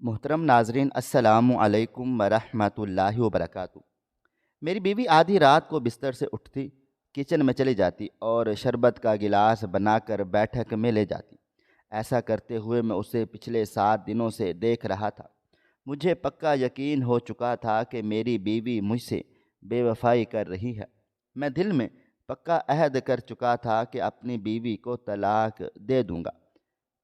محترم ناظرین، السلام علیکم ورحمۃ وبرکاتہ۔ میری بیوی آدھی رات کو بستر سے اٹھتی، کچن میں چلی جاتی اور شربت کا گلاس بنا کر بیٹھک میں لے جاتی۔ ایسا کرتے ہوئے میں اسے پچھلے 7 دنوں سے دیکھ رہا تھا۔ مجھے پکا یقین ہو چکا تھا کہ میری بیوی مجھ سے بے وفائی کر رہی ہے۔ میں دل میں پکا عہد کر چکا تھا کہ اپنی بیوی کو طلاق دے دوں گا۔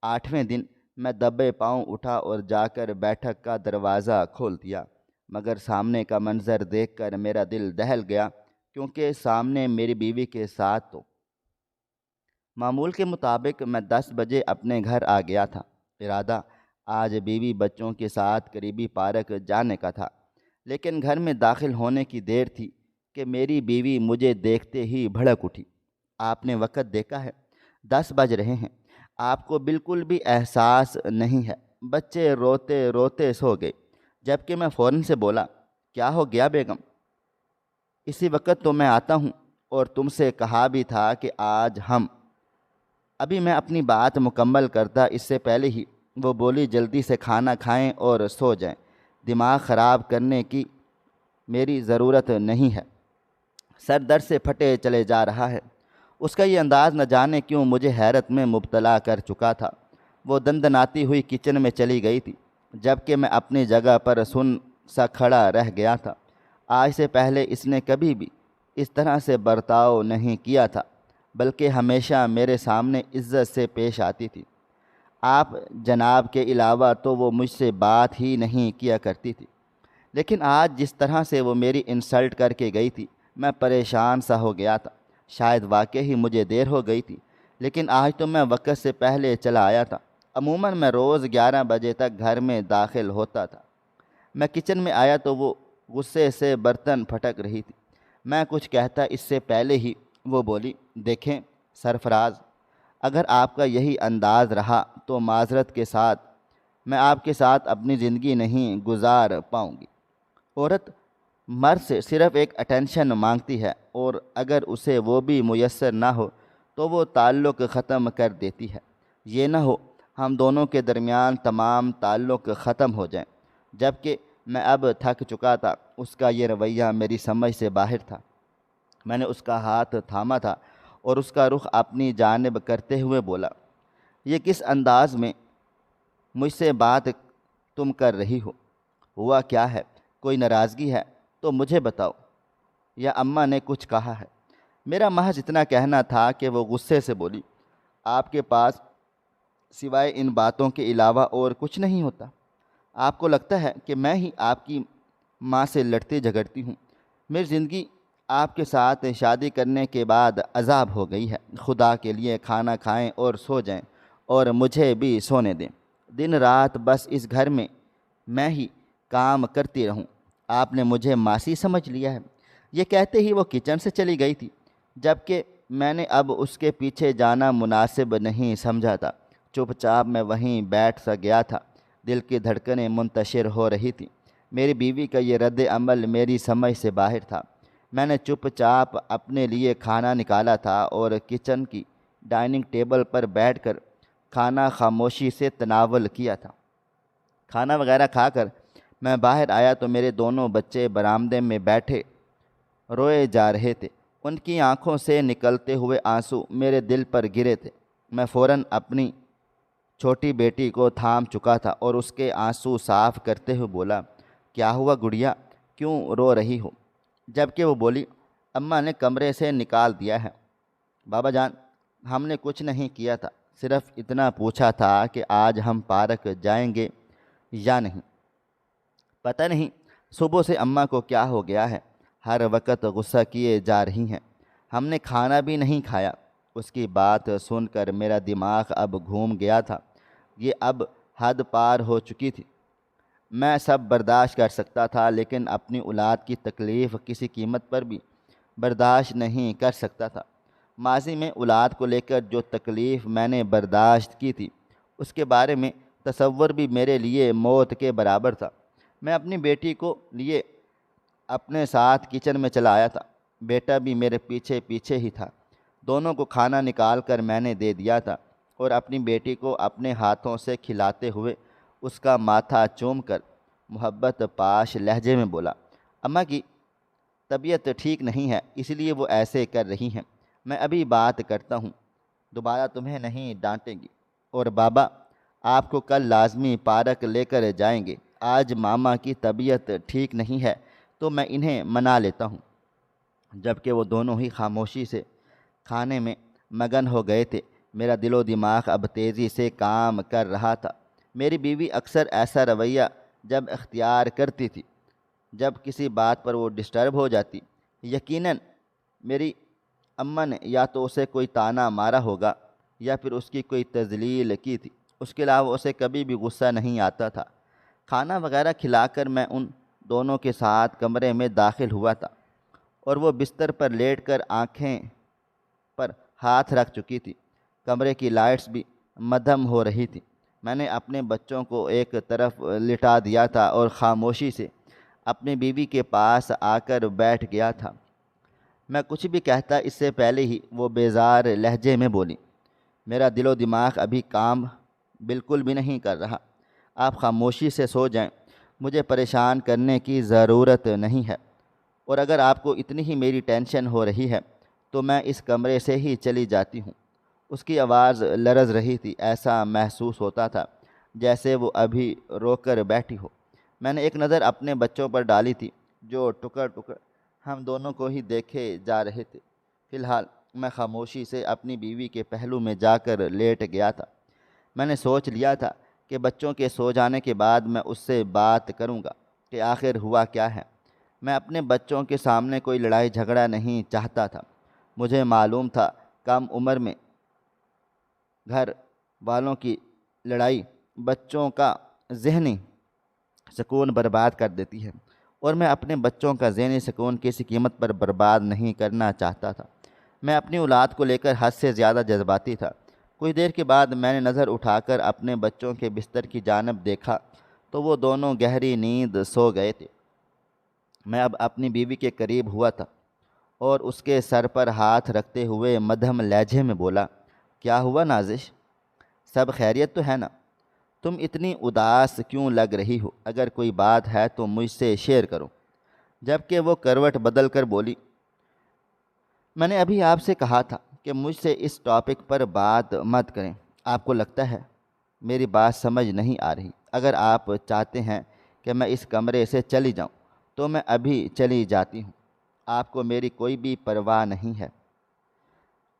8ویں دن میں دبے پاؤں اٹھا اور جا کر بیٹھک کا دروازہ کھول دیا، مگر سامنے کا منظر دیکھ کر میرا دل دہل گیا، کیونکہ سامنے میری بیوی کے ساتھ تو معمول کے مطابق میں 10 بجے اپنے گھر آ گیا تھا۔ ارادہ آج بیوی بچوں کے ساتھ قریبی پارک جانے کا تھا، لیکن گھر میں داخل ہونے کی دیر تھی کہ میری بیوی مجھے دیکھتے ہی بھڑک اٹھی۔ آپ نے وقت دیکھا ہے؟ 10 بج رہے ہیں۔ آپ کو بالکل بھی احساس نہیں ہے۔ بچے روتے روتے سو گئے، جبکہ میں فوراً سے بولا، کیا ہو گیا بیگم؟ اسی وقت تو میں آتا ہوں، اور تم سے کہا بھی تھا کہ آج ہم۔ ابھی میں اپنی بات مکمل کرتا اس سے پہلے ہی وہ بولی، جلدی سے کھانا کھائیں اور سو جائیں۔ دماغ خراب کرنے کی میری ضرورت نہیں ہے۔ سر درد سے پھٹے چلے جا رہا ہے۔ اس کا یہ انداز نہ جانے کیوں مجھے حیرت میں مبتلا کر چکا تھا۔ وہ دندناتی ہوئی کچن میں چلی گئی تھی، جبکہ میں اپنی جگہ پر سن سا کھڑا رہ گیا تھا۔ آج سے پہلے اس نے کبھی بھی اس طرح سے برتاؤ نہیں کیا تھا، بلکہ ہمیشہ میرے سامنے عزت سے پیش آتی تھی۔ آپ جناب کے علاوہ تو وہ مجھ سے بات ہی نہیں کیا کرتی تھی، لیکن آج جس طرح سے وہ میری انسلٹ کر کے گئی تھی، میں پریشان سا ہو گیا تھا۔ شاید واقعی مجھے دیر ہو گئی تھی، لیکن آج تو میں وقت سے پہلے چلا آیا تھا۔ عموماً میں روز 11 بجے تک گھر میں داخل ہوتا تھا۔ میں کچن میں آیا تو وہ غصے سے برتن پھٹک رہی تھی۔ میں کچھ کہتا اس سے پہلے ہی وہ بولی، دیکھیں سرفراز، اگر آپ کا یہی انداز رہا تو معذرت کے ساتھ میں آپ کے ساتھ اپنی زندگی نہیں گزار پاؤں گی۔ عورت مرد سے صرف ایک اٹینشن مانگتی ہے، اور اگر اسے وہ بھی میسر نہ ہو تو وہ تعلق ختم کر دیتی ہے۔ یہ نہ ہو ہم دونوں کے درمیان تمام تعلق ختم ہو جائیں۔ جبکہ میں اب تھک چکا تھا۔ اس کا یہ رویہ میری سمجھ سے باہر تھا۔ میں نے اس کا ہاتھ تھاما تھا اور اس کا رخ اپنی جانب کرتے ہوئے بولا، یہ کس انداز میں مجھ سے بات تم کر رہی ہو؟ ہوا کیا ہے؟ کوئی ناراضگی ہے تو مجھے بتاؤ، یا اماں نے کچھ کہا ہے؟ میرا محض اتنا کہنا تھا کہ وہ غصے سے بولی، آپ کے پاس سوائے ان باتوں کے علاوہ اور کچھ نہیں ہوتا؟ آپ کو لگتا ہے کہ میں ہی آپ کی ماں سے لڑتی جھگڑتی ہوں؟ میری زندگی آپ کے ساتھ شادی کرنے کے بعد عذاب ہو گئی ہے۔ خدا کے لیے کھانا کھائیں اور سو جائیں، اور مجھے بھی سونے دیں۔ دن رات بس اس گھر میں ہی کام کرتی رہوں۔ آپ نے مجھے ماسی سمجھ لیا ہے۔ یہ کہتے ہی وہ کچن سے چلی گئی تھی، جبکہ میں نے اب اس کے پیچھے جانا مناسب نہیں سمجھا تھا۔ چپ چاپ میں وہیں بیٹھ سا گیا تھا۔ دل کی دھڑکنیں منتشر ہو رہی تھیں۔ میری بیوی کا یہ رد عمل میری سمجھ سے باہر تھا۔ میں نے چپ چاپ اپنے لیے کھانا نکالا تھا اور کچن کی ڈائننگ ٹیبل پر بیٹھ کر کھانا خاموشی سے تناول کیا تھا۔ کھانا وغیرہ کھا کر میں باہر آیا تو میرے دونوں بچے برآمدے میں بیٹھے روئے جا رہے تھے۔ ان کی آنکھوں سے نکلتے ہوئے آنسو میرے دل پر گرے تھے۔ میں فوراً اپنی چھوٹی بیٹی کو تھام چکا تھا اور اس کے آنسو صاف کرتے ہوئے بولا، کیا ہوا گڑیا، کیوں رو رہی ہو؟ جبکہ وہ بولی، اماں نے کمرے سے نکال دیا ہے۔ بابا جان، ہم نے کچھ نہیں کیا تھا، صرف اتنا پوچھا تھا کہ آج ہم پارک جائیں گے یا نہیں۔ پتہ نہیں صبح سے اماں کو کیا ہو گیا ہے، ہر وقت غصہ کیے جا رہی ہیں۔ ہم نے کھانا بھی نہیں کھایا۔ اس کی بات سن کر میرا دماغ اب گھوم گیا تھا۔ یہ اب حد پار ہو چکی تھی۔ میں سب برداشت کر سکتا تھا، لیکن اپنی اولاد کی تکلیف کسی قیمت پر بھی برداشت نہیں کر سکتا تھا۔ ماضی میں اولاد کو لے کر جو تکلیف میں نے برداشت کی تھی، اس کے بارے میں تصور بھی میرے لیے موت کے برابر تھا۔ میں اپنی بیٹی کو لیے اپنے ساتھ کچن میں چلا آیا تھا۔ بیٹا بھی میرے پیچھے پیچھے ہی تھا۔ دونوں کو کھانا نکال کر میں نے دے دیا تھا اور اپنی بیٹی کو اپنے ہاتھوں سے کھلاتے ہوئے اس کا ماتھا چوم کر محبت پاش لہجے میں بولا، اماں کی طبیعت ٹھیک نہیں ہے، اس لیے وہ ایسے کر رہی ہیں، میں ابھی بات کرتا ہوں، دوبارہ تمہیں نہیں ڈانٹیں گی۔ اور بابا، آپ کو کل لازمی پارک لے کر جائیں گے، آج ماما کی طبیعت ٹھیک نہیں ہے تو میں انہیں منا لیتا ہوں۔ جبکہ وہ دونوں ہی خاموشی سے کھانے میں مگن ہو گئے تھے، میرا دل و دماغ اب تیزی سے کام کر رہا تھا۔ میری بیوی اکثر ایسا رویہ جب اختیار کرتی تھی جب کسی بات پر وہ ڈسٹرب ہو جاتی، یقیناً میری اماں نے یا تو اسے کوئی طعنہ مارا ہوگا یا پھر اس کی کوئی تذلیل کی تھی، اس کے علاوہ اسے کبھی بھی غصہ نہیں آتا تھا۔ کھانا وغیرہ کھلا کر میں ان دونوں کے ساتھ کمرے میں داخل ہوا تھا اور وہ بستر پر لیٹ کر آنکھیں پر ہاتھ رکھ چکی تھی۔ کمرے کی لائٹس بھی مدھم ہو رہی تھی۔ میں نے اپنے بچوں کو ایک طرف لٹا دیا تھا اور خاموشی سے اپنی بیوی کے پاس آ کر بیٹھ گیا تھا۔ میں کچھ بھی کہتا اس سے پہلے ہی وہ بیزار لہجے میں بولی، میرا دل و دماغ ابھی کام بالکل بھی نہیں کر رہا، آپ خاموشی سے سو جائیں، مجھے پریشان کرنے کی ضرورت نہیں ہے، اور اگر آپ کو اتنی ہی میری ٹینشن ہو رہی ہے تو میں اس کمرے سے ہی چلی جاتی ہوں۔ اس کی آواز لرز رہی تھی، ایسا محسوس ہوتا تھا جیسے وہ ابھی رو کر بیٹھی ہو۔ میں نے ایک نظر اپنے بچوں پر ڈالی تھی جو ٹکڑ ٹکڑ ہم دونوں کو ہی دیکھے جا رہے تھے۔ فی الحال میں خاموشی سے اپنی بیوی کے پہلو میں جا کر لیٹ گیا تھا۔ میں نے سوچ لیا تھا کہ بچوں کے سو جانے کے بعد میں اس سے بات کروں گا کہ آخر ہوا کیا ہے۔ میں اپنے بچوں کے سامنے کوئی لڑائی جھگڑا نہیں چاہتا تھا۔ مجھے معلوم تھا کم عمر میں گھر والوں کی لڑائی بچوں کا ذہنی سکون برباد کر دیتی ہے، اور میں اپنے بچوں کا ذہنی سکون کسی قیمت پر برباد نہیں کرنا چاہتا تھا۔ میں اپنی اولاد کو لے کر حد سے زیادہ جذباتی تھا۔ کچھ دیر کے بعد میں نے نظر اٹھا کر اپنے بچوں کے بستر کی جانب دیکھا تو وہ دونوں گہری نیند سو گئے تھے۔ میں اب اپنی بیوی کے قریب ہوا تھا اور اس کے سر پر ہاتھ رکھتے ہوئے مدھم لہجے میں بولا، کیا ہوا نازش؟ سب خیریت تو ہے نا؟ تم اتنی اداس کیوں لگ رہی ہو؟ اگر کوئی بات ہے تو مجھ سے شیئر کرو۔ جبکہ وہ کروٹ بدل کر بولی، میں نے ابھی آپ سے کہا تھا کہ مجھ سے اس ٹاپک پر بات مت کریں۔ آپ کو لگتا ہے میری بات سمجھ نہیں آ رہی؟ اگر آپ چاہتے ہیں کہ میں اس کمرے سے چلی جاؤں تو میں ابھی چلی جاتی ہوں، آپ کو میری کوئی بھی پرواہ نہیں ہے۔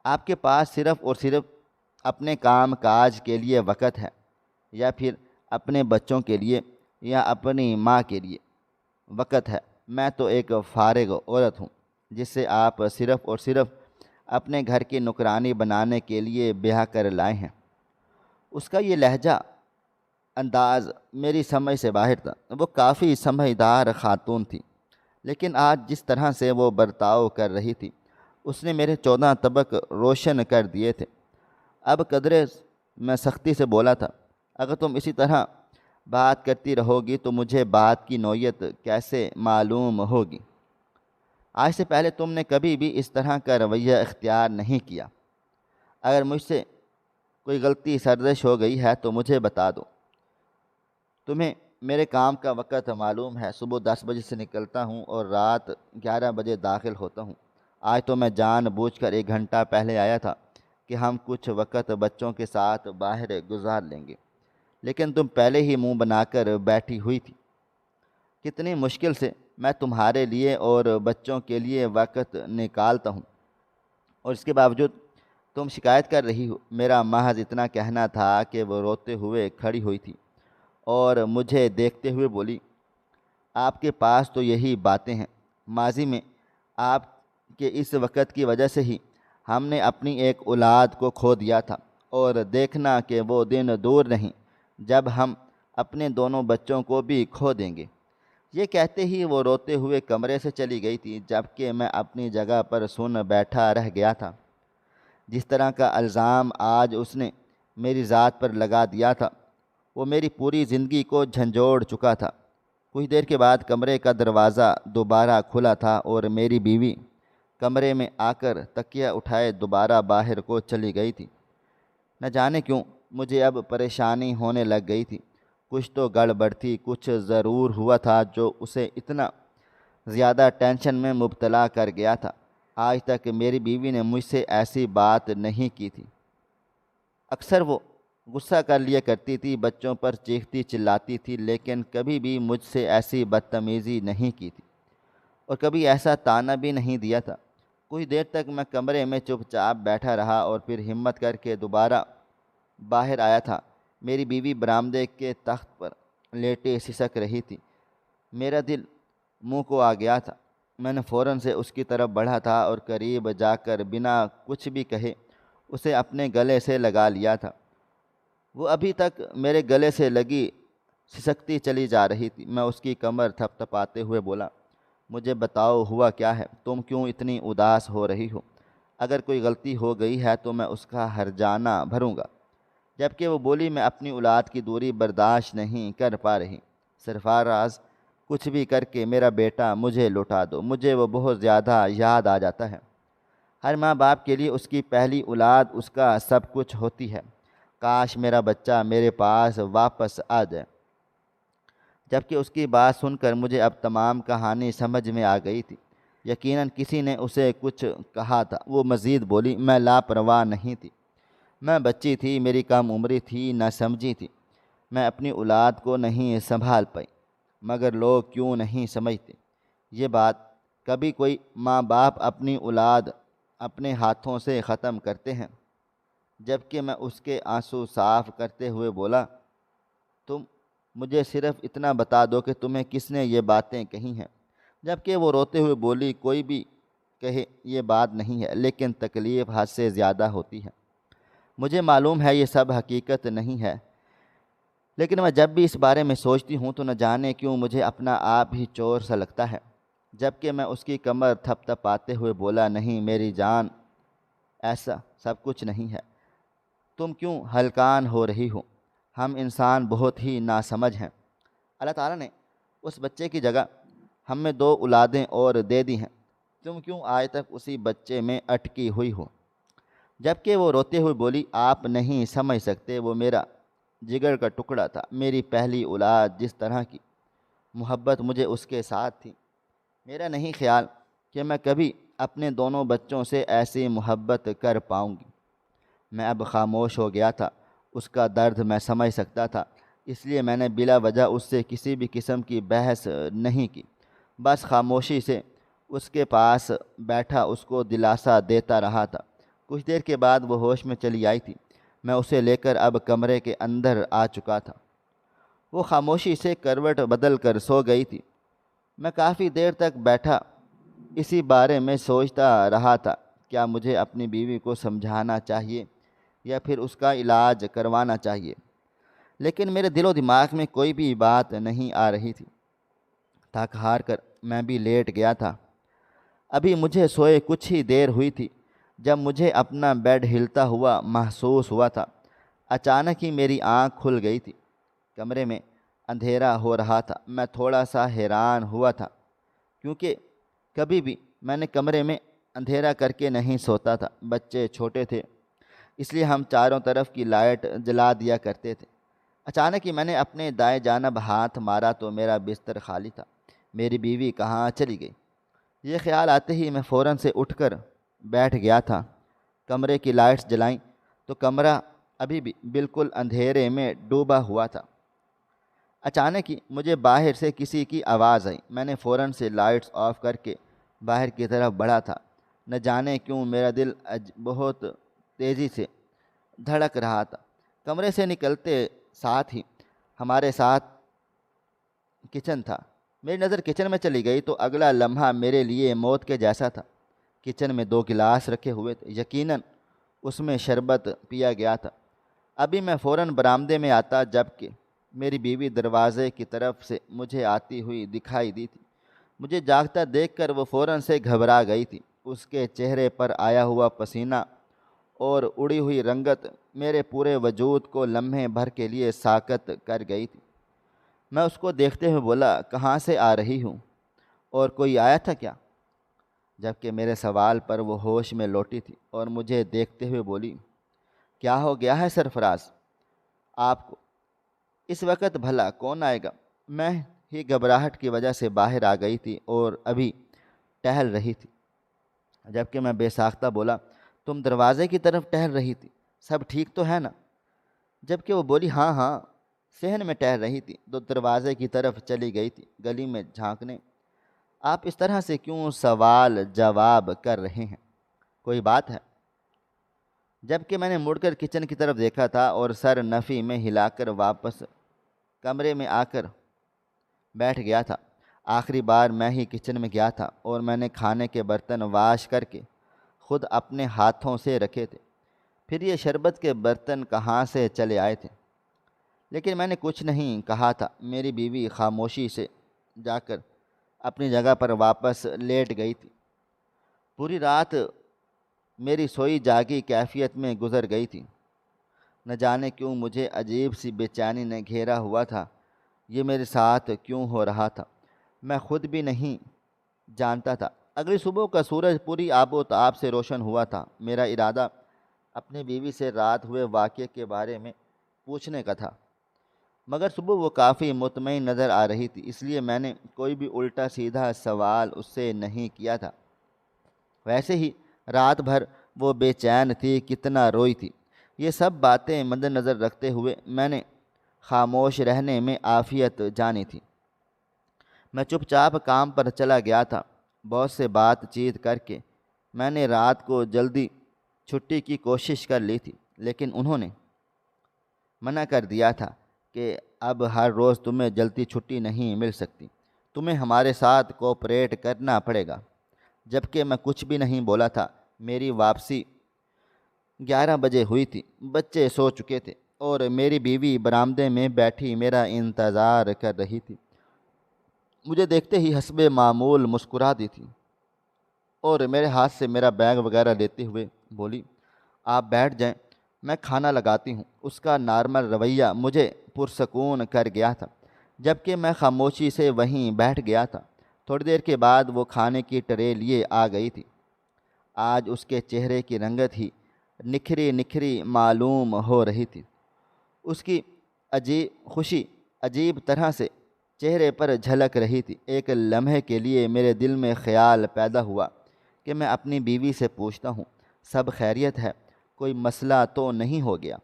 آپ کے پاس صرف اور صرف اپنے کام کاج کے لیے وقت ہے، یا پھر اپنے بچوں کے لیے یا اپنی ماں کے لیے وقت ہے؟ میں تو ایک فارغ عورت ہوں جس سے آپ صرف اور صرف اپنے گھر کی نوکرانی بنانے کے لیے بیاہ کر لائے ہیں۔ اس کا یہ لہجہ انداز میری سمجھ سے باہر تھا۔ وہ کافی سمجھدار خاتون تھی، لیکن آج جس طرح سے وہ برتاؤ کر رہی تھی اس نے میرے 14 طبق روشن کر دیے تھے۔ اب قدرے میں سختی سے بولا تھا، اگر تم اسی طرح بات کرتی رہو گی تو مجھے بات کی نوعیت کیسے معلوم ہوگی؟ آج سے پہلے تم نے کبھی بھی اس طرح کا رویہ اختیار نہیں کیا۔ اگر مجھ سے کوئی غلطی سرزش ہو گئی ہے تو مجھے بتا دو۔ تمہیں میرے کام کا وقت معلوم ہے، صبح 10 بجے سے نکلتا ہوں اور رات 11 بجے داخل ہوتا ہوں۔ آج تو میں جان بوجھ کر 1 گھنٹہ پہلے آیا تھا کہ ہم کچھ وقت بچوں کے ساتھ باہر گزار لیں گے، لیکن تم پہلے ہی منہ بنا کر بیٹھی ہوئی تھی۔ کتنی مشکل سے میں تمہارے لیے اور بچوں کے لیے وقت نکالتا ہوں، اور اس کے باوجود تم شکایت کر رہی ہو۔ میرا محض اتنا کہنا تھا کہ وہ روتے ہوئے کھڑی ہوئی تھی اور مجھے دیکھتے ہوئے بولی، آپ کے پاس تو یہی باتیں ہیں۔ ماضی میں آپ کے اس وقت کی وجہ سے ہی ہم نے اپنی ایک اولاد کو کھو دیا تھا، اور دیکھنا کہ وہ دن دور نہیں جب ہم اپنے دونوں بچوں کو بھی کھو دیں گے۔ یہ کہتے ہی وہ روتے ہوئے کمرے سے چلی گئی تھی، جبکہ میں اپنی جگہ پر سن بیٹھا رہ گیا تھا۔ جس طرح کا الزام آج اس نے میری ذات پر لگا دیا تھا وہ میری پوری زندگی کو جھنجھوڑ چکا تھا۔ کچھ دیر کے بعد کمرے کا دروازہ دوبارہ کھلا تھا اور میری بیوی کمرے میں آ کر تکیہ اٹھائے دوبارہ باہر کو چلی گئی تھی۔ نہ جانے کیوں مجھے اب پریشانی ہونے لگ گئی تھی۔ کچھ تو گڑبڑ تھی، کچھ ضرور ہوا تھا جو اسے اتنا زیادہ ٹینشن میں مبتلا کر گیا تھا۔ آج تک میری بیوی نے مجھ سے ایسی بات نہیں کی تھی۔ اکثر وہ غصہ کر لیا کرتی تھی، بچوں پر چیختی چلاتی تھی، لیکن کبھی بھی مجھ سے ایسی بدتمیزی نہیں کی تھی اور کبھی ایسا طعنہ بھی نہیں دیا تھا۔ کچھ دیر تک میں کمرے میں چپ چاپ بیٹھا رہا اور پھر ہمت کر کے دوبارہ باہر آیا تھا۔ میری بیوی برآمدے کے تخت پر لیٹے سسک رہی تھی۔ میرا دل منہ کو آ گیا تھا۔ میں نے فوراً سے اس کی طرف بڑھا تھا اور قریب جا کر بنا کچھ بھی کہے اسے اپنے گلے سے لگا لیا تھا۔ وہ ابھی تک میرے گلے سے لگی سسکتی چلی جا رہی تھی۔ میں اس کی کمر تھپ تھپاتے ہوئے بولا، مجھے بتاؤ ہوا کیا ہے؟ تم کیوں اتنی اداس ہو رہی ہو؟ اگر کوئی غلطی ہو گئی ہے تو میں اس کا ہرجانہ بھروں گا۔ جبکہ وہ بولی، میں اپنی اولاد کی دوری برداشت نہیں کر پا رہی۔ سرفراز، کچھ بھی کر کے میرا بیٹا مجھے لوٹا دو، مجھے وہ بہت زیادہ یاد آ جاتا ہے۔ ہر ماں باپ کے لیے اس کی پہلی اولاد اس کا سب کچھ ہوتی ہے۔ کاش میرا بچہ میرے پاس واپس آ جائے۔ جبکہ اس کی بات سن کر مجھے اب تمام کہانی سمجھ میں آ گئی تھی۔ یقیناً کسی نے اسے کچھ کہا تھا۔ وہ مزید بولی، میں لاپرواہ نہیں تھی، میں بچی تھی، میری کم عمری تھی، نہ سمجھی تھی، میں اپنی اولاد کو نہیں سنبھال پائی۔ مگر لوگ کیوں نہیں سمجھتے یہ بات؟ کبھی کوئی ماں باپ اپنی اولاد اپنے ہاتھوں سے ختم کرتے ہیں؟ جبکہ میں اس کے آنسو صاف کرتے ہوئے بولا، تم مجھے صرف اتنا بتا دو کہ تمہیں کس نے یہ باتیں کہی ہیں۔ جبکہ وہ روتے ہوئے بولی، کوئی بھی کہے یہ بات نہیں ہے، لیکن تکلیف حد سے زیادہ ہوتی ہے۔ مجھے معلوم ہے یہ سب حقیقت نہیں ہے، لیکن میں جب بھی اس بارے میں سوچتی ہوں تو نہ جانے کیوں مجھے اپنا آپ ہی چور سا لگتا ہے۔ جبکہ میں اس کی کمر تھپ تھپاتے ہوئے بولا، نہیں میری جان، ایسا سب کچھ نہیں ہے، تم کیوں ہلکان ہو رہی ہو؟ ہم انسان بہت ہی ناسمجھ ہیں۔ اللہ تعالیٰ نے اس بچے کی جگہ ہم میں 2 اولادیں اور دے دی ہیں، تم کیوں آج تک اسی بچے میں اٹکی ہوئی ہو؟ جبکہ وہ روتے ہوئے بولی، آپ نہیں سمجھ سکتے، وہ میرا جگر کا ٹکڑا تھا، میری پہلی اولاد، جس طرح کی محبت مجھے اس کے ساتھ تھی، میرا نہیں خیال کہ میں کبھی اپنے دونوں بچوں سے ایسی محبت کر پاؤں گی۔ میں اب خاموش ہو گیا تھا۔ اس کا درد میں سمجھ سکتا تھا، اس لیے میں نے بلا وجہ اس سے کسی بھی قسم کی بحث نہیں کی، بس خاموشی سے اس کے پاس بیٹھا اس کو دلاسا دیتا رہا تھا۔ کچھ دیر کے بعد وہ ہوش میں چلی آئی تھی۔ میں اسے لے کر اب کمرے کے اندر آ چکا تھا۔ وہ خاموشی سے کروٹ بدل کر سو گئی تھی۔ میں کافی دیر تک بیٹھا اسی بارے میں سوچتا رہا تھا، کیا مجھے اپنی بیوی کو سمجھانا چاہیے یا پھر اس کا علاج کروانا چاہیے؟ لیکن میرے دل و دماغ میں کوئی بھی بات نہیں آ رہی تھی۔ تھک ہار کر میں بھی لیٹ گیا تھا۔ ابھی مجھے سوئے کچھ ہی دیر ہوئی تھی جب مجھے اپنا بیڈ ہلتا ہوا محسوس ہوا تھا۔ اچانک ہی میری آنکھ کھل گئی تھی۔ کمرے میں اندھیرا ہو رہا تھا۔ میں تھوڑا سا حیران ہوا تھا، کیونکہ کبھی بھی میں نے کمرے میں اندھیرا کر کے نہیں سوتا تھا۔ بچے چھوٹے تھے، اس لیے ہم چاروں طرف کی لائٹ جلا دیا کرتے تھے۔ اچانک ہی میں نے اپنے دائیں جانب ہاتھ مارا تو میرا بستر خالی تھا۔ میری بیوی کہاں چلی گئی؟ یہ خیال آتے ہی میں فوراً سے اٹھ کر بیٹھ گیا تھا۔ کمرے کی لائٹس جلائیں تو کمرہ ابھی بھی بالکل اندھیرے میں ڈوبا ہوا تھا۔ اچانک ہی مجھے باہر سے کسی کی آواز آئی۔ میں نے فوراً سے لائٹس آف کر کے باہر کی طرف بڑھا تھا۔ نہ جانے کیوں میرا دل بہت تیزی سے دھڑک رہا تھا۔ کمرے سے نکلتے ساتھ ہی ہمارے ساتھ کچن تھا۔ میری نظر کچن میں چلی گئی تو اگلا لمحہ میرے لیے موت کے جیسا تھا۔ کچن میں 2 گلاس رکھے ہوئے تھے، یقیناً اس میں شربت پیا گیا تھا۔ ابھی میں فوراً برآمدے میں آتا جبکہ میری بیوی دروازے کی طرف سے مجھے آتی ہوئی دکھائی دی تھی۔ مجھے جاگتا دیکھ کر وہ فوراً سے گھبرا گئی تھی۔ اس کے چہرے پر آیا ہوا پسینہ اور اڑی ہوئی رنگت میرے پورے وجود کو لمحے بھر کے لیے ساکت کر گئی تھی۔ میں اس کو دیکھتے ہوئے بولا، کہاں سے آ رہی ہوں اور کوئی آیا تھا کیا؟ جبکہ میرے سوال پر وہ ہوش میں لوٹی تھی اور مجھے دیکھتے ہوئے بولی، کیا ہو گیا ہے سرفراز؟ آپ کو اس وقت بھلا کون آئے گا؟ میں ہی گھبراہٹ کی وجہ سے باہر آ گئی تھی اور ابھی ٹہل رہی تھی، جبکہ میں بے ساختہ بولا، تم دروازے کی طرف ٹہل رہی تھی، سب ٹھیک تو ہے نا؟ جبکہ وہ بولی، ہاں ہاں، صحن میں ٹہل رہی تھی تو دروازے کی طرف چلی گئی تھی گلی میں جھانکنے۔ آپ اس طرح سے کیوں سوال جواب کر رہے ہیں؟ کوئی بات ہے؟ جبکہ میں نے مڑ کر کچن کی طرف دیکھا تھا اور سر نفی میں ہلا کر واپس کمرے میں آ کر بیٹھ گیا تھا۔ آخری بار میں ہی کچن میں گیا تھا اور میں نے کھانے کے برتن واش کر کے خود اپنے ہاتھوں سے رکھے تھے۔ پھر یہ شربت کے برتن کہاں سے چلے آئے تھے؟ لیکن میں نے کچھ نہیں کہا تھا۔ میری بیوی خاموشی سے جا کر اپنی جگہ پر واپس لیٹ گئی تھی۔ پوری رات میری سوئی جاگی کیفیت میں گزر گئی تھی۔ نہ جانے کیوں مجھے عجیب سی بے چینی نے گھیرا ہوا تھا۔ یہ میرے ساتھ کیوں ہو رہا تھا میں خود بھی نہیں جانتا تھا۔ اگلی صبح کا سورج پوری آب و تاب سے روشن ہوا تھا۔ میرا ارادہ اپنی بیوی سے رات ہوئے واقعے کے بارے میں پوچھنے کا تھا، مگر صبح وہ کافی مطمئن نظر آ رہی تھی، اس لیے میں نے کوئی بھی الٹا سیدھا سوال اس سے نہیں کیا تھا۔ ویسے ہی رات بھر وہ بے چین تھی، کتنا روئی تھی، یہ سب باتیں مد نظر رکھتے ہوئے میں نے خاموش رہنے میں عافیت جانی تھی۔ میں چپ چاپ کام پر چلا گیا تھا۔ بہت سے بات چیت کر کے میں نے رات کو جلدی چھٹی کی کوشش کر لی تھی، لیکن انہوں نے منع کر دیا تھا کہ اب ہر روز تمہیں جلدی چھٹی نہیں مل سکتی، تمہیں ہمارے ساتھ کوآپریٹ کرنا پڑے گا۔ جبکہ میں کچھ بھی نہیں بولا تھا۔ میری واپسی 11 بجے ہوئی تھی، بچے سو چکے تھے اور میری بیوی برآمدے میں بیٹھی میرا انتظار کر رہی تھی۔ مجھے دیکھتے ہی حسب معمول مسکرا دی تھی اور میرے ہاتھ سے میرا بیگ وغیرہ لیتے ہوئے بولی، آپ بیٹھ جائیں، میں کھانا لگاتی ہوں۔ اس کا نارمل رویہ مجھے پرسکون کر گیا تھا، جبکہ میں خاموشی سے وہیں بیٹھ گیا تھا۔ تھوڑی دیر کے بعد وہ کھانے کی ٹرے لیے آ گئی تھی۔ آج اس کے چہرے کی رنگت ہی نکھری نکھری معلوم ہو رہی تھی۔ اس کی خوشی عجیب طرح سے چہرے پر جھلک رہی تھی۔ ایک لمحے کے لیے میرے دل میں خیال پیدا ہوا کہ میں اپنی بیوی سے پوچھتا ہوں، سب خیریت ہے، کوئی مسئلہ تو نہیں ہو گیا؟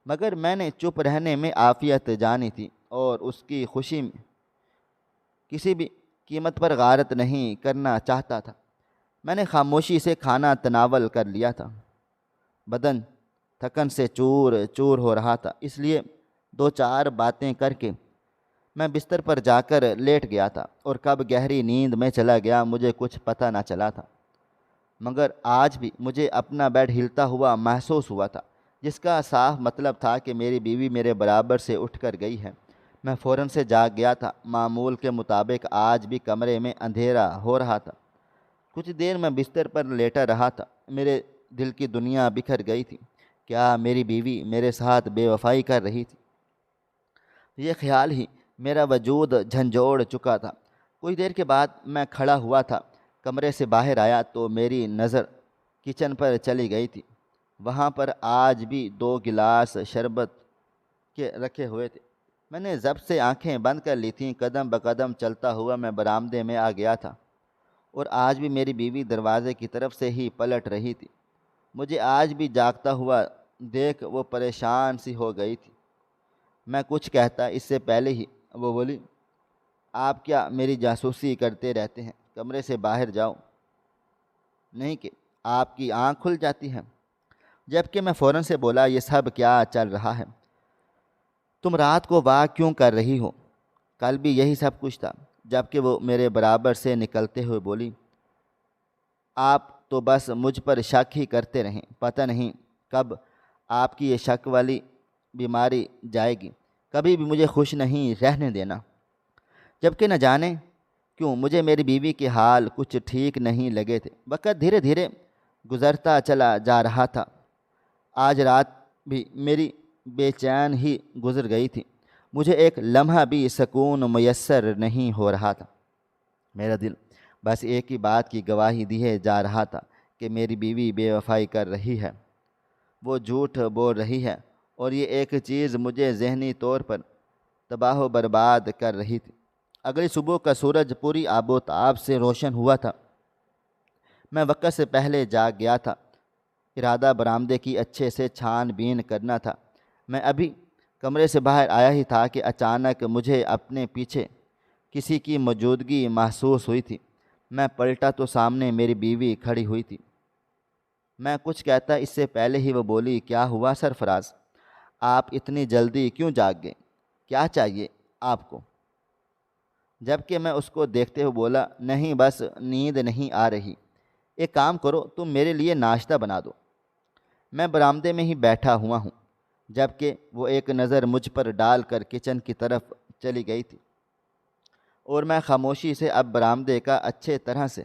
مگر میں نے چپ رہنے میں عافیت جانی تھی اور اس کی خوشی میں کسی بھی قیمت پر غارت نہیں کرنا چاہتا تھا۔ میں نے خاموشی سے کھانا تناول کر لیا تھا۔ بدن تھکن سے چور چور ہو رہا تھا، اس لیے 2-4 باتیں کر کے میں بستر پر جا کر لیٹ گیا تھا اور کب گہری نیند میں چلا گیا مجھے کچھ پتہ نہ چلا تھا۔ مگر آج بھی مجھے اپنا بیڈ ہلتا ہوا محسوس ہوا تھا، جس کا صاف مطلب تھا کہ میری بیوی میرے برابر سے اٹھ کر گئی ہے۔ میں فوراً سے جاگ گیا تھا۔ معمول کے مطابق آج بھی کمرے میں اندھیرا ہو رہا تھا۔ کچھ دیر میں بستر پر لیٹا رہا تھا۔ میرے دل کی دنیا بکھر گئی تھی۔ کیا میری بیوی میرے ساتھ بے وفائی کر رہی تھی؟ یہ خیال ہی میرا وجود جھنجھوڑ چکا تھا۔ کچھ دیر کے بعد میں کھڑا ہوا تھا، کمرے سے باہر آیا تو میری نظر کچن پر چلی گئی تھی۔ وہاں پر آج بھی 2 گلاس شربت کے رکھے ہوئے تھے۔ میں نے ضبط سے آنکھیں بند کر لی تھیں۔ قدم بقدم چلتا ہوا میں برآمدے میں آ گیا تھا اور آج بھی میری بیوی دروازے کی طرف سے ہی پلٹ رہی تھی۔ مجھے آج بھی جاگتا ہوا دیکھ وہ پریشان سی ہو گئی تھی۔ میں کچھ کہتا اس سے پہلے ہی وہ بولی، آپ کیا میری جاسوسی کرتے رہتے ہیں؟ کمرے سے باہر جاؤ، نہیں کہ آپ کی آنکھ کھل جاتی ہے۔ جبکہ میں فوراً سے بولا، یہ سب کیا چل رہا ہے؟ تم رات کو واک کیوں کر رہی ہو؟ کل بھی یہی سب کچھ تھا۔ جبکہ وہ میرے برابر سے نکلتے ہوئے بولی، آپ تو بس مجھ پر شک ہی کرتے رہیں، پتہ نہیں کب آپ کی یہ شک والی بیماری جائے گی، کبھی بھی مجھے خوش نہیں رہنے دینا۔ جبکہ نہ جانے کیوں مجھے میری بیوی کے حال کچھ ٹھیک نہیں لگے تھے۔ وقت دھیرے دھیرے گزرتا چلا جا رہا تھا۔ آج رات بھی میری بے چین ہی گزر گئی تھی۔ مجھے ایک لمحہ بھی سکون میسر نہیں ہو رہا تھا۔ میرا دل بس ایک ہی بات کی گواہی دیے جا رہا تھا کہ میری بیوی بے وفائی کر رہی ہے، وہ جھوٹ بول رہی ہے، اور یہ ایک چیز مجھے ذہنی طور پر تباہ و برباد کر رہی تھی۔ اگلی صبح کا سورج پوری آب و تاب سے روشن ہوا تھا۔ میں وقت سے پہلے جاگ گیا تھا۔ ارادہ برآمدے کی اچھے سے چھان بین کرنا تھا۔ میں ابھی کمرے سے باہر آیا ہی تھا کہ اچانک مجھے اپنے پیچھے کسی کی موجودگی محسوس ہوئی تھی۔ میں پلٹا تو سامنے میری بیوی کھڑی ہوئی تھی۔ میں کچھ کہتا اس سے پہلے ہی وہ بولی، کیا ہوا سرفراز؟ آپ اتنی جلدی کیوں جاگ گئے؟ کیا چاہیے آپ کو؟ جبکہ میں اس کو دیکھتے ہوئے بولا، نہیں بس نیند نہیں آ رہی، ایک کام کرو تم میرے لیے ناشتہ بنا دو۔ میں برآمدے میں ہی بیٹھا ہوا ہوں، جبکہ وہ ایک نظر مجھ پر ڈال کر کچن کی طرف چلی گئی تھی، اور میں خاموشی سے اب برآمدے کا اچھے طرح سے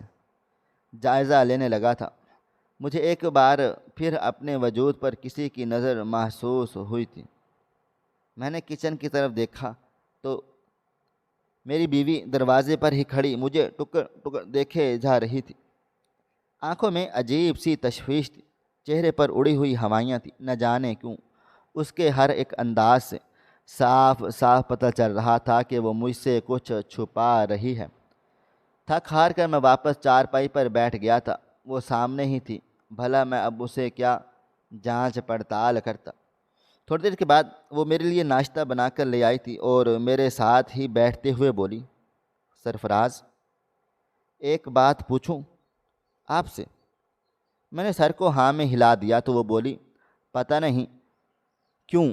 جائزہ لینے لگا تھا۔ مجھے ایک بار پھر اپنے وجود پر کسی کی نظر محسوس ہوئی تھی۔ میں نے کچن کی طرف دیکھا تو میری بیوی دروازے پر ہی کھڑی مجھے ٹکر ٹکر دیکھے جا رہی تھی۔ آنکھوں میں عجیب سی تشویش تھی، چہرے پر اڑی ہوئی ہوائیاں تھیں۔ نہ جانے کیوں اس کے ہر ایک انداز سے صاف صاف پتہ چل رہا تھا کہ وہ مجھ سے کچھ چھپا رہی ہے۔ تھک ہار کر میں واپس چارپائی پر بیٹھ گیا تھا۔ وہ سامنے ہی تھی، بھلا میں اب اسے کیا جانچ پڑتال کرتا۔ تھوڑی دیر کے بعد وہ میرے لیے ناشتہ بنا کر لے آئی تھی اور میرے ساتھ ہی بیٹھتے ہوئے بولی، سرفراز ایک بات پوچھوں آپ سے؟ میں نے سر کو ہاں میں ہلا دیا تو وہ بولی، پتہ نہیں کیوں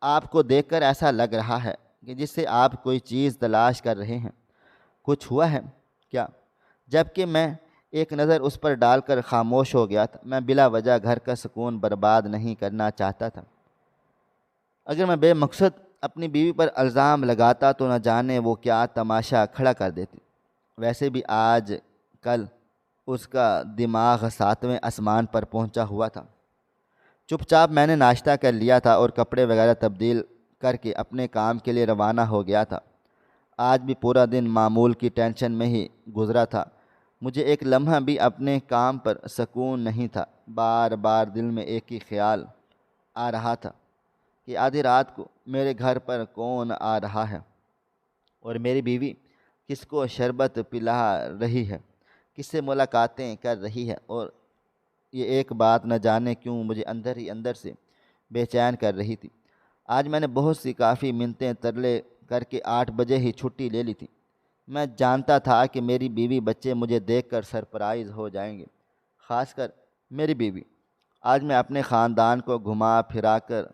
آپ کو دیکھ کر ایسا لگ رہا ہے کہ جس سے آپ کوئی چیز تلاش کر رہے ہیں، کچھ ہوا ہے کیا؟ جبکہ میں ایک نظر اس پر ڈال کر خاموش ہو گیا تھا۔ میں بلا وجہ گھر کا سکون برباد نہیں کرنا چاہتا تھا۔ اگر میں بے مقصد اپنی بیوی پر الزام لگاتا تو نہ جانے وہ کیا تماشا کھڑا کر دیتی۔ ویسے بھی آج کل اس کا دماغ 7ویں آسمان پر پہنچا ہوا تھا۔ چپ چاپ میں نے ناشتہ کر لیا تھا اور کپڑے وغیرہ تبدیل کر کے اپنے کام کے لیے روانہ ہو گیا تھا۔ آج بھی پورا دن معمول کی ٹینشن میں ہی گزرا تھا۔ مجھے ایک لمحہ بھی اپنے کام پر سکون نہیں تھا۔ بار بار دل میں ایک ہی خیال آ رہا تھا کہ آدھی رات کو میرے گھر پر کون آ رہا ہے، اور میری بیوی کس کو شربت پلا رہی ہے، کس سے ملاقاتیں کر رہی ہے، اور یہ ایک بات نہ جانے کیوں مجھے اندر ہی اندر سے بے چین کر رہی تھی۔ آج میں نے بہت سی کافی منتیں ترلے کر کے 8 بجے ہی چھٹی لے لی تھی۔ میں جانتا تھا کہ میری بیوی بچے مجھے دیکھ کر سرپرائز ہو جائیں گے، خاص کر میری بیوی۔ آج میں اپنے خاندان کو گھما پھرا کر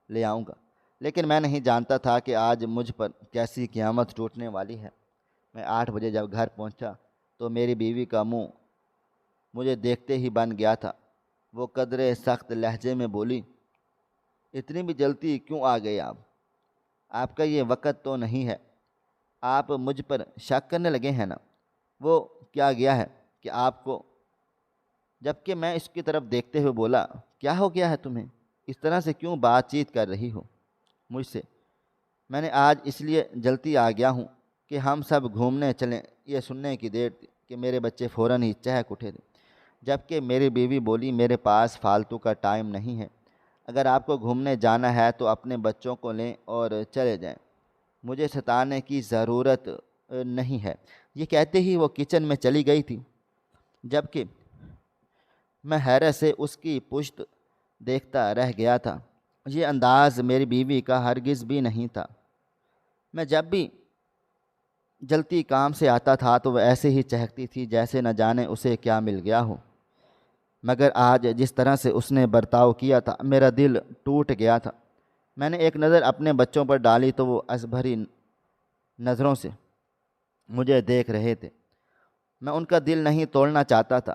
لے آؤں گا، لیکن میں نہیں جانتا تھا کہ آج مجھ پر کیسی قیامت ٹوٹنے والی ہے۔ میں 8 بجے جب گھر پہنچا تو میری بیوی کا منہ مجھے دیکھتے ہی بن گیا تھا۔ وہ قدرے سخت لہجے میں بولی، اتنی بھی جلدی کیوں آ گئے آپ کا یہ وقت تو نہیں ہے، آپ مجھ پر شک کرنے لگے ہیں نا؟ وہ کیا گیا ہے کہ آپ کو؟ جبکہ میں اس کی طرف دیکھتے ہوئے بولا، کیا ہو گیا ہے تمہیں؟ اس طرح سے کیوں بات چیت کر رہی ہو مجھ سے؟ میں نے آج اس لیے جلدی آ گیا ہوں کہ ہم سب گھومنے چلیں۔ یہ سننے کی دیر تھی کہ میرے بچے فوراً ہی چہک اٹھے تھے، جبکہ میری بیوی بولی، میرے پاس فالتو کا ٹائم نہیں ہے، اگر آپ کو گھومنے جانا ہے تو اپنے بچوں کو لیں اور چلے جائیں، مجھے ستانے کی ضرورت نہیں ہے۔ یہ کہتے ہی وہ کچن میں چلی گئی تھی، جبکہ میں حیرت سے اس کی پشت دیکھتا رہ گیا تھا۔ یہ انداز میری بیوی کا ہرگز بھی نہیں تھا۔ میں جب بھی جلدی کام سے آتا تھا تو وہ ایسے ہی چہکتی تھی جیسے نہ جانے اسے کیا مل گیا ہو، مگر آج جس طرح سے اس نے برتاؤ کیا تھا میرا دل ٹوٹ گیا تھا۔ میں نے ایک نظر اپنے بچوں پر ڈالی تو وہ ازبھری نظروں سے مجھے دیکھ رہے تھے۔ میں ان کا دل نہیں توڑنا چاہتا تھا،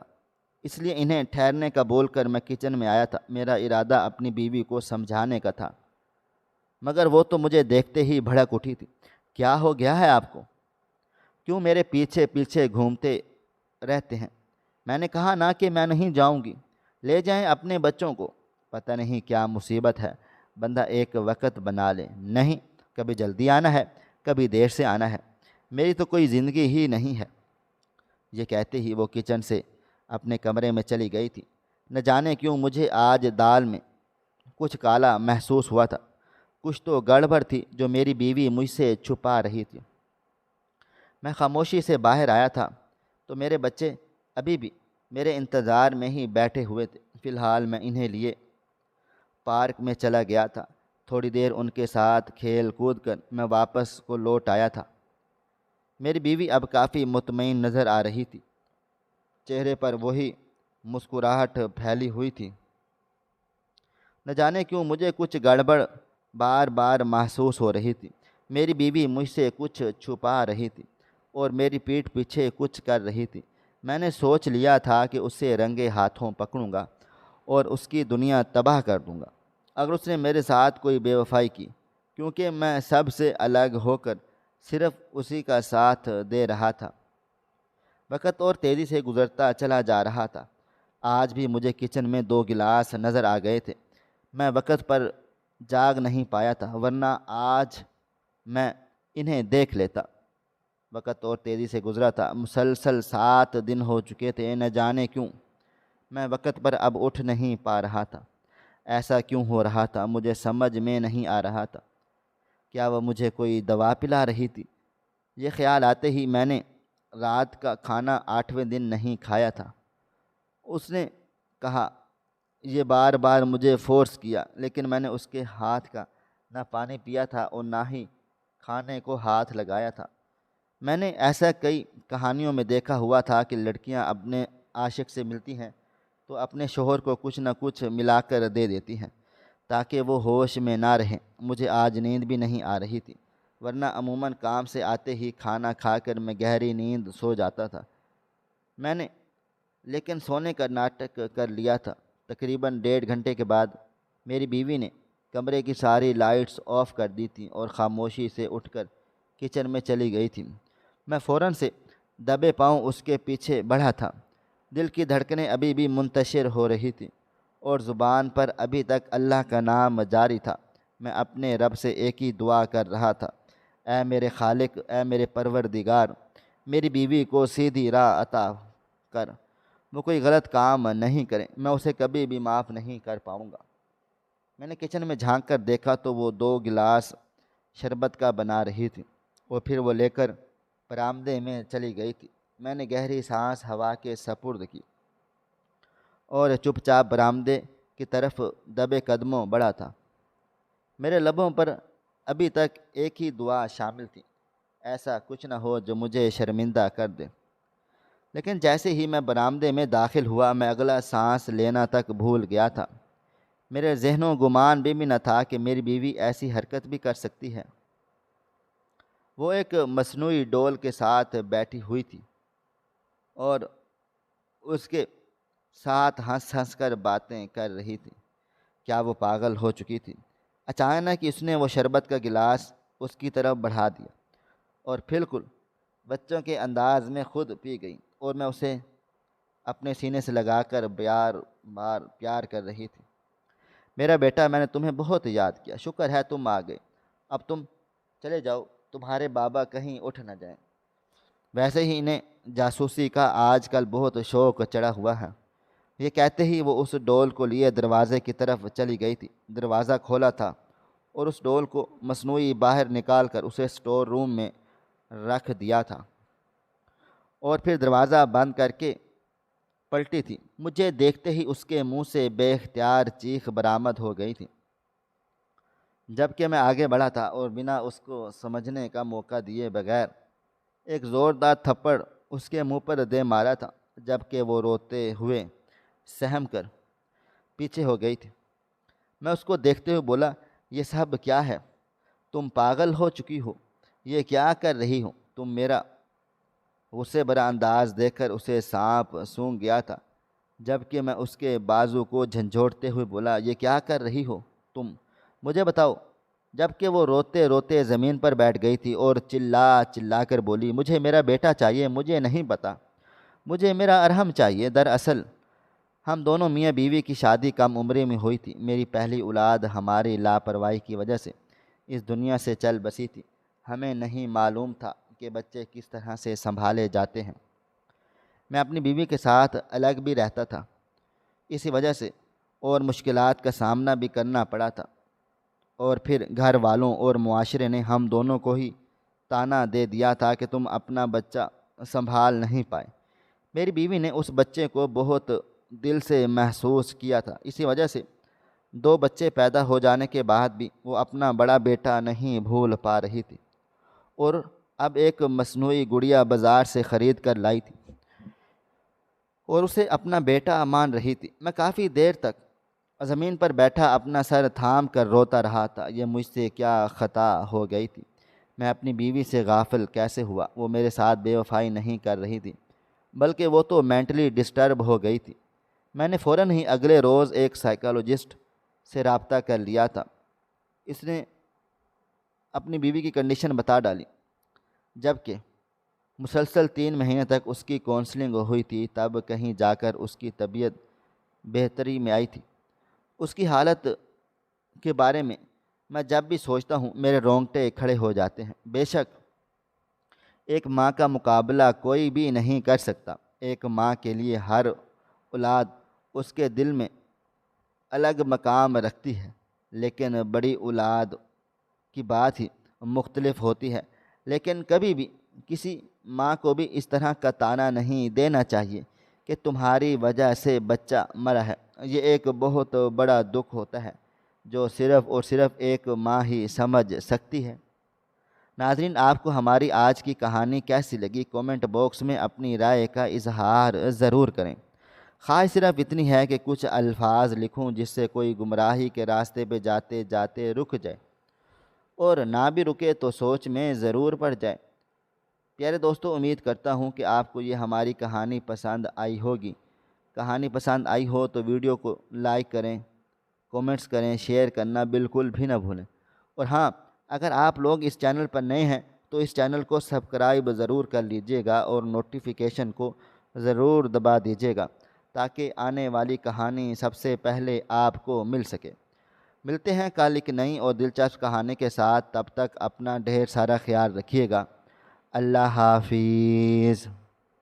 اس لیے انہیں ٹھہرنے کا بول کر میں کچن میں آیا تھا۔ میرا ارادہ اپنی بیوی کو سمجھانے کا تھا، مگر وہ تو مجھے دیکھتے ہی بھڑک اٹھی تھی۔ کیا ہو گیا ہے آپ کو؟ کیوں میرے پیچھے پیچھے گھومتے رہتے ہیں؟ میں نے کہا نا کہ میں نہیں جاؤں گی، لے جائیں اپنے بچوں کو۔ پتہ نہیں کیا مصیبت ہے، بندہ ایک وقت بنا لے۔ نہیں، کبھی جلدی آنا ہے، کبھی دیر سے آنا ہے، میری تو کوئی زندگی ہی نہیں ہے۔ یہ کہتے ہی وہ کچن سے اپنے کمرے میں چلی گئی تھی۔ نہ جانے کیوں مجھے آج دال میں کچھ کالا محسوس ہوا تھا۔ کچھ تو گڑبڑ تھی جو میری بیوی مجھ سے چھپا رہی تھی۔ میں خاموشی سے باہر آیا تھا تو میرے بچے ابھی بھی میرے انتظار میں ہی بیٹھے ہوئے تھے۔ فی الحال میں انہیں لیے پارک میں چلا گیا تھا۔ تھوڑی دیر ان کے ساتھ کھیل کود کر میں واپس کو لوٹ آیا تھا۔ میری بیوی اب کافی مطمئن نظر آ رہی تھی، چہرے پر وہی مسکراہٹ پھیلی ہوئی تھی۔ نہ جانے کیوں مجھے کچھ گڑبڑ بار بار محسوس ہو رہی تھی۔ میری بیوی مجھ سے کچھ چھپا رہی تھی اور میری پیٹھ پیچھے کچھ کر رہی تھی۔ میں نے سوچ لیا تھا کہ اسے رنگے ہاتھوں پکڑوں گا اور اس کی دنیا تباہ کر دوں گا اگر اس نے میرے ساتھ کوئی بے وفائی کی، کیونکہ میں سب سے الگ ہو کر صرف اسی کا ساتھ دے رہا تھا۔ وقت اور تیزی سے گزرتا چلا جا رہا تھا۔ آج بھی مجھے کچن میں 2 گلاس نظر آ گئے تھے۔ میں وقت پر جاگ نہیں پایا تھا، ورنہ آج میں انہیں دیکھ لیتا۔ وقت اور تیزی سے گزرا تھا۔ مسلسل 7 دن ہو چکے تھے۔ نہ جانے کیوں میں وقت پر اب اٹھ نہیں پا رہا تھا۔ ایسا کیوں ہو رہا تھا مجھے سمجھ میں نہیں آ رہا تھا۔ کیا وہ مجھے کوئی دوا پلا رہی تھی؟ یہ خیال آتے ہی میں نے رات کا کھانا 8ویں دن نہیں کھایا تھا۔ اس نے کہا، یہ بار بار مجھے فورس کیا، لیکن میں نے اس کے ہاتھ کا نہ پانی پیا تھا اور نہ ہی کھانے کو ہاتھ لگایا تھا۔ میں نے ایسا کئی کہانیوں میں دیکھا ہوا تھا کہ لڑکیاں اپنے عاشق سے ملتی ہیں تو اپنے شوہر کو کچھ نہ کچھ ملا کر دے دیتی ہیں تاکہ وہ ہوش میں نہ رہیں۔ مجھے آج نیند بھی نہیں آ رہی تھی، ورنہ عموماً کام سے آتے ہی کھانا کھا کر میں گہری نیند سو جاتا تھا۔ میں نے لیکن سونے کا ناٹک کر لیا تھا۔ تقریباً 1.5 گھنٹے کے بعد میری بیوی نے کمرے کی ساری لائٹس آف کر دی تھیں اور خاموشی سے اٹھ کر کچن میں چلی گئی تھی۔ میں فوراً سے دبے پاؤں اس کے پیچھے بڑھا تھا۔ دل کی دھڑکنیں ابھی بھی منتشر ہو رہی تھیں اور زبان پر ابھی تک اللہ کا نام جاری تھا۔ میں اپنے رب سے ایک ہی دعا کر رہا تھا، اے میرے خالق، اے میرے پروردگار، میری بیوی کو سیدھی راہ عطا کر، وہ کوئی غلط کام نہیں کرے، میں اسے کبھی بھی معاف نہیں کر پاؤں گا۔ میں نے کچن میں جھانک کر دیکھا تو وہ 2 گلاس شربت کا بنا رہی تھی اور پھر وہ لے کر برآمدے میں چلی گئی تھی۔ میں نے گہری سانس ہوا کے سپرد کی اور چپ چاپ برآمدے کی طرف دبے قدموں بڑھا تھا۔ میرے لبوں پر ابھی تک ایک ہی دعا شامل تھی، ایسا کچھ نہ ہو جو مجھے شرمندہ کر دے۔ لیکن جیسے ہی میں برآمدے میں داخل ہوا، میں اگلا سانس لینا تک بھول گیا تھا۔ میرے ذہن و گمان بھی نہ تھا کہ میری بیوی ایسی حرکت بھی کر سکتی ہے۔ وہ ایک مصنوعی ڈول کے ساتھ بیٹھی ہوئی تھی اور اس کے ساتھ ہنس ہنس کر باتیں کر رہی تھی۔ کیا وہ پاگل ہو چکی تھی؟ اچانک اس نے وہ شربت کا گلاس اس کی طرف بڑھا دیا اور بالکل بچوں کے انداز میں خود پی گئی اور میں اسے اپنے سینے سے لگا کر پیار کر رہی تھی۔ میرا بیٹا، میں نے تمہیں بہت یاد کیا، شکر ہے تم آ گئے۔ اب تم چلے جاؤ، تمہارے بابا کہیں اٹھ نہ جائیں۔ ویسے ہی انہیں جاسوسی کا آج کل بہت شوق چڑھا ہوا ہے۔ یہ کہتے ہی وہ اس ڈول کو لیے دروازے کی طرف چلی گئی تھی۔ دروازہ کھولا تھا اور اس ڈول کو مصنوعی باہر نکال کر اسے اسٹور روم میں رکھ دیا تھا اور پھر دروازہ بند کر کے پلٹی تھی۔ مجھے دیکھتے ہی اس کے منہ سے بے اختیار چیخ برآمد ہو گئی تھی، جبکہ میں آگے بڑھا تھا اور بنا اس کو سمجھنے کا موقع دیے بغیر ایک زوردار تھپڑ اس کے منہ پر دے مارا تھا، جبکہ وہ روتے ہوئے سہم کر پیچھے ہو گئی تھی۔ میں اس کو دیکھتے ہوئے بولا، یہ سب کیا ہے؟ تم پاگل ہو چکی ہو، یہ کیا کر رہی ہو تم؟ میرا غصے بھرا انداز دیکھ کر اسے سانپ سونگھ گیا تھا، جبکہ میں اس کے بازو کو جھنجھوڑتے ہوئے بولا، یہ کیا کر رہی ہو تم؟ مجھے بتاؤ۔ جبکہ وہ روتے روتے زمین پر بیٹھ گئی تھی اور چلا چلا کر بولی، مجھے میرا بیٹا چاہیے، مجھے نہیں پتا، مجھے میرا ارحم چاہیے۔ دراصل ہم دونوں میاں بیوی کی شادی کم عمری میں ہوئی تھی۔ میری پہلی اولاد ہماری لاپرواہی کی وجہ سے اس دنیا سے چل بسی تھی۔ ہمیں نہیں معلوم تھا کہ بچے کس طرح سے سنبھالے جاتے ہیں۔ میں اپنی بیوی کے ساتھ الگ بھی رہتا تھا، اسی وجہ سے اور مشکلات کا سامنا بھی کرنا پڑا تھا۔ اور پھر گھر والوں اور معاشرے نے ہم دونوں کو ہی تانا دے دیا تھا کہ تم اپنا بچہ سنبھال نہیں پائے۔ میری بیوی نے اس بچے کو بہت دل سے محسوس کیا تھا، اسی وجہ سے 2 بچے پیدا ہو جانے کے بعد بھی وہ اپنا بڑا بیٹا نہیں بھول پا رہی تھی، اور اب ایک مصنوعی گڑیا بازار سے خرید کر لائی تھی اور اسے اپنا بیٹا مان رہی تھی۔ میں کافی دیر تک زمین پر بیٹھا اپنا سر تھام کر روتا رہا تھا۔ یہ مجھ سے کیا خطا ہو گئی تھی؟ میں اپنی بیوی سے غافل کیسے ہوا؟ وہ میرے ساتھ بے وفائی نہیں کر رہی تھی، بلکہ وہ تو مینٹلی ڈسٹرب ہو گئی تھی۔ میں نے فوراً ہی اگلے روز ایک سائیکالوجسٹ سے رابطہ کر لیا تھا۔ اس نے اپنی بیوی کی کنڈیشن بتا ڈالی، جبکہ مسلسل 3 مہینے تک اس کی کونسلنگ ہوئی تھی، تب کہیں جا کر اس کی طبیعت بہتری میں آئی تھی۔ اس کی حالت کے بارے میں جب بھی سوچتا ہوں میرے رونگٹے کھڑے ہو جاتے ہیں۔ بے شک ایک ماں کا مقابلہ کوئی بھی نہیں کر سکتا۔ ایک ماں کے لیے ہر اولاد اس کے دل میں الگ مقام رکھتی ہے، لیکن بڑی اولاد کی بات ہی مختلف ہوتی ہے۔ لیکن کبھی بھی کسی ماں کو بھی اس طرح کا طعنہ نہیں دینا چاہیے کہ تمہاری وجہ سے بچہ مرا ہے۔ یہ ایک بہت بڑا دکھ ہوتا ہے جو صرف اور صرف ایک ماں ہی سمجھ سکتی ہے۔ ناظرین، آپ کو ہماری آج کی کہانی کیسی لگی؟ کومنٹ باکس میں اپنی رائے کا اظہار ضرور کریں۔ خواہش صرف اتنی ہے کہ کچھ الفاظ لکھوں جس سے کوئی گمراہی کے راستے پہ جاتے جاتے رک جائے، اور نہ بھی رکے تو سوچ میں ضرور پڑ جائے۔ پیارے دوستو، امید کرتا ہوں کہ آپ کو یہ ہماری کہانی پسند آئی ہوگی۔ کہانی پسند آئی ہو تو ویڈیو کو لائک کریں، کومنٹس کریں، شیئر کرنا بالکل بھی نہ بھولیں۔ اور ہاں، اگر آپ لوگ اس چینل پر نئے ہیں تو اس چینل کو سبسکرائب ضرور کر لیجئے گا اور نوٹیفیکیشن کو ضرور دبا دیجئے گا تاکہ آنے والی کہانی سب سے پہلے آپ کو مل سکے۔ ملتے ہیں کل ایک نئی اور دلچسپ کہانی کے ساتھ، تب تک اپنا ڈھیر سارا خیال رکھیے گا۔ اللہ حافظ۔